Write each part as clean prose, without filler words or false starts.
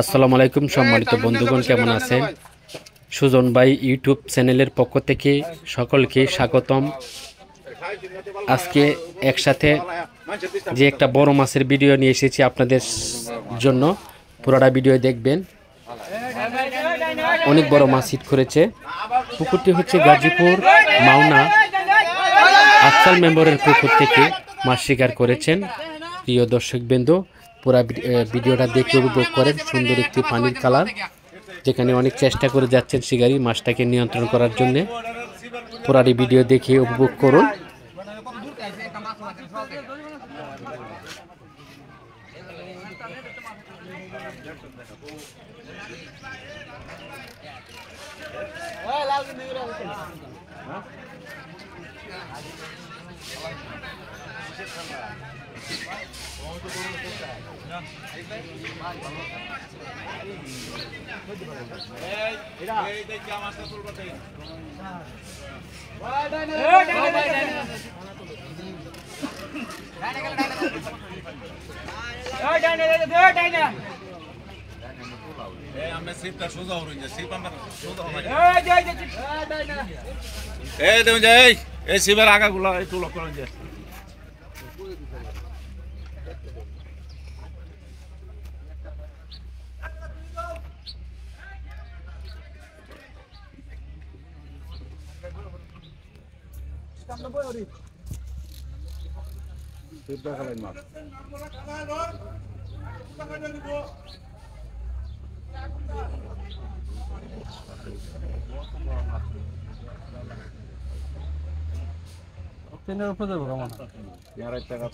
আসসালামু আলাইকুম সম্মানিত বন্ধুগণ, কেমন আছেন? সুজন ভাই ইউটিউব চ্যানেলের পক্ষ থেকে সকলকে স্বাগতম। আজকে একসাথে যে একটা বড় মাছের ভিডিও নিয়ে এসেছি আপনাদের জন্য, পুরোটা ভিডিও দেখবেন। অনেক বড় মাছ হিট করেছে। পুকুরটি হচ্ছে গাজীপুর মাওনা আফসাল মেম্বরের পুকুর থেকে মাছ শিকার করেছেন। প্রিয় দর্শকবৃন্দ, পুরো ভিডিওটা দেখে উপভোগ করেন। সুন্দর একটি পানির কালার, যেখানে অনেক চেষ্টা করে যাচ্ছেন শিকারী মাছটাকে নিয়ন্ত্রণ করার জন্য। পুরাটি ভিডিও দেখে উপভোগ করুন। শিবের আগাগুলো একটু লক্ষ্য করেন যে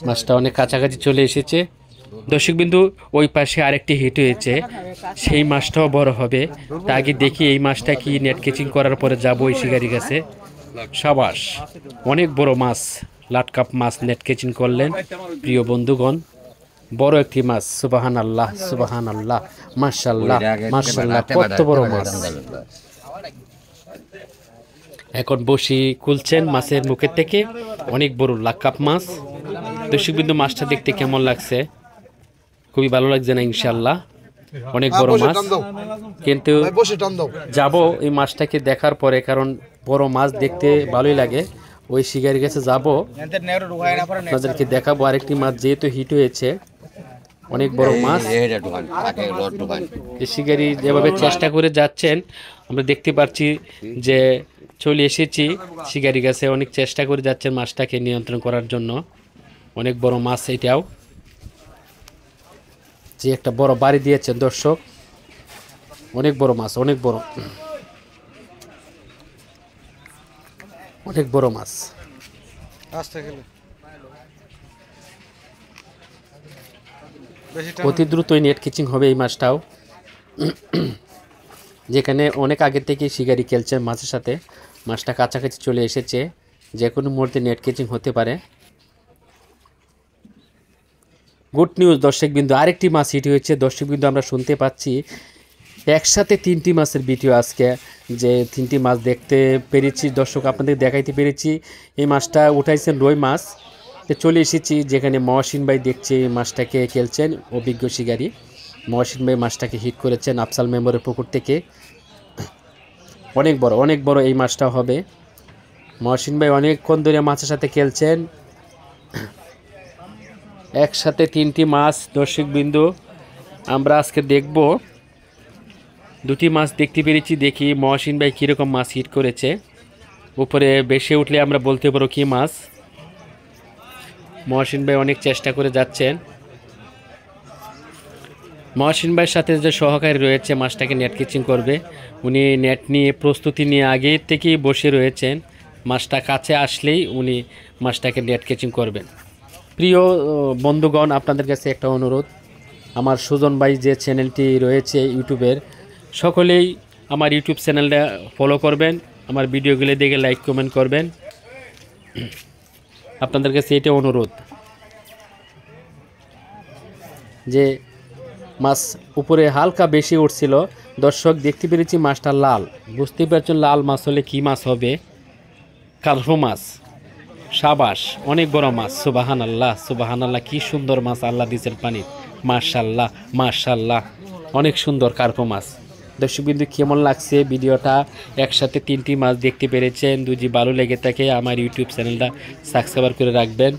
মাছটা অনেক কাছাকাছি চলে এসেছে। দর্শকবিন্দু, ওই পাশে আরেকটি হিট হয়েছে, সেই মাছটাও বড় হবে। তা আগে দেখি এই মাছটা কি নেট কেচিং করার পরে যাবো ওই শিকারি কাছে। সাবাস, অনেক বড় মাছ, লাটকাপ মাছ নেট কেচিং করলেন প্রিয় বন্ধুগণ। বড় একটি মাছ, সুবাহান আল্লাহ সুবাহান আল্লাহ, মাশাল্লাহ মাশাল্লাহ, কত বড় মাছ। এখন বসি খুলছেন মাছের মুখের থেকে, অনেক বড় লাটকাপ মাছ। দর্শকবিন্দু, মাছটা দেখতে কেমন লাগছে? খুবই ভালো লাগছে না? ইনশাল্লাহ অনেক বড় মাছ, কিন্তু যাব এই মাছটাকে দেখার পরে, কারণ বড় মাছ দেখতে ভালোই লাগে। ওই শিকারির কাছে যাব, আপনাদেরকে দেখাবো আরেকটি মাছ যেহেতু হিট হয়েছে। অনেক বড় মাছ, শিকারি যেভাবে চেষ্টা করে যাচ্ছেন আমরা দেখতে পাচ্ছি যে চলে এসেছি শিকারি গাছে। অনেক চেষ্টা করে যাচ্ছেন মাছটাকে নিয়ন্ত্রণ করার জন্য। অনেক বড় মাছ এটাও, যে একটা বড় বাড়ি দিয়েছেন দর্শক। অনেক বড় মাছ, অনেক বড়, অনেক বড় মাছ। অতি দ্রুতই নেট কিচিং হবে এই মাছটাও, যেখানে অনেক আগে থেকে শিকারি খেলছে মাছের সাথে। মাছটা কাছাকাছি চলে এসেছে, যে কোনো মুহূর্তে নেট কিচিং হতে পারে। গুড নিউজ দর্শকবিন্দু, আরেকটি মাছ হিট হয়েছে। দর্শকবিন্দু, আমরা শুনতে পাচ্ছি একসাথে 3টি মাছের ভিডিও আজকে, যে 3টি মাছ দেখতে পেরেছি দর্শক, আপনাদের দেখাইতে পেরেছি। এই মাছটা উঠাইছেন রুই মাছ। চলে এসেছি যেখানে মহসিন ভাই দেখছে এই মাছটাকে খেলছেন, অভিজ্ঞ শিকারী মহসিন ভাই মাছটাকে হিট করেছেন আফসাল মেম্বরের পুকুর থেকে। অনেক বড়, অনেক বড় এই মাছটা হবে। মহসিন ভাই অনেকক্ষণ ধরে মাছের সাথে খেলছেন। একসাথে 3টি মাছ দর্শকবিন্দু আমরা আজকে দেখব। 2টি মাছ দেখতে পেরেছি, দেখি মহসিন ভাই কীরকম মাছ হিট করেছে। উপরে বেশি উঠলে আমরা বলতে পারো কি মাছ। মহসিন ভাই অনেক চেষ্টা করে যাচ্ছেন। মহসিন ভাইয়ের সাথে যে সহকারী রয়েছে মাছটাকে নেট কিচিং করবে, উনি নেট নিয়ে প্রস্তুতি নিয়ে আগে থেকেই বসে রয়েছেন। মাছটা কাছে আসলেই উনি মাছটাকে নেট কিচিং করবেন। প্রিয় বন্ধুগণ, আপনাদের কাছে একটা অনুরোধ, আমার সুজন ভাই যে চ্যানেলটি রয়েছে ইউটিউবের, সকলেই আমার ইউটিউব চ্যানেলটা ফলো করবেন, আমার ভিডিওগুলো দেখে লাইক কমেন্ট করবেন। আপনাদের কাছে এটা অনুরোধ যে মাছ উপরে হালকা বেশি উঠছিল। দর্শক দেখতে পেরেছি মাছটা লাল, বুঝতে পারছেন লাল মাছ হলে কি মাছ হবে? কালফো মাছ। সাবাস, অনেক বড় মাছ। সুবাহান আল্লাহ সুবাহান আল্লাহ, কি সুন্দর মাছ আল্লাহ দিয়েছেন পানি। মাশাল্লাহ মাশাল্লাহ, অনেক সুন্দর কার্পো মাছ। দর্শকবিন্দু কেমন লাগছে ভিডিওটা, একসাথে 3টি মাছ দেখতে পেরেছেন। যদি ভালো লেগে থাকে আমার ইউটিউব চ্যানেলটা সাবস্ক্রাইব করে রাখবেন।